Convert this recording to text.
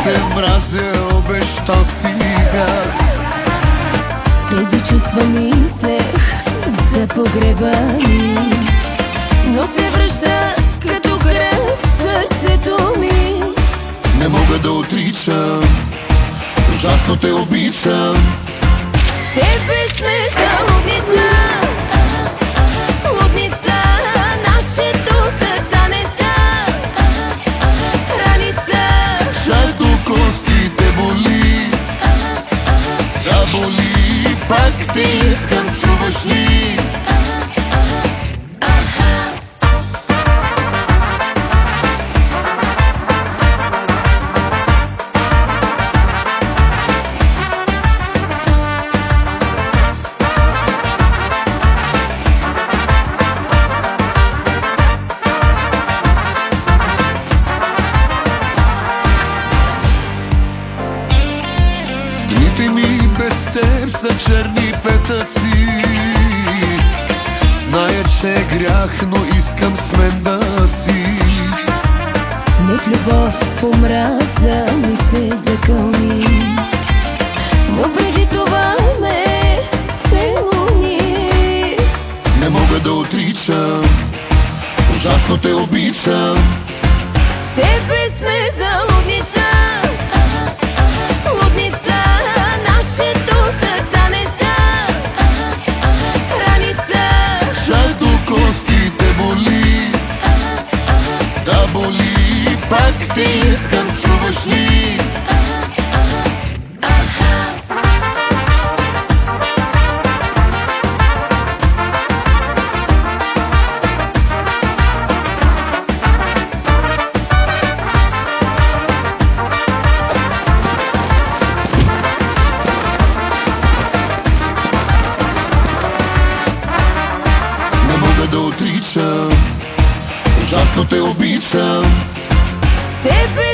те мразя, обещал си бях. Тези чувства мислех за погреба ми, но се връща като кръв в сърцето ми. Не мога да отричам, ужасно те обичам. Тебе сме за лудница, лудница, нашето сърца не са раница. Чайто костите боли, да боли, пак те искам, чуваш ли? Дните ми без теб са черни петъци. Зная, че е грях, но искам с мен да си. Не в любов, в омраза ми се закълни, но преди това ме се уни. Не мога да отричам, ужасно те обичам. Тебе сме за лудница, лудница, нашето сърца не са раница. Чайто костите боли, да боли, пак те искам, чуваш ли? Не мога да отричам, ужасно те обичам. Тебе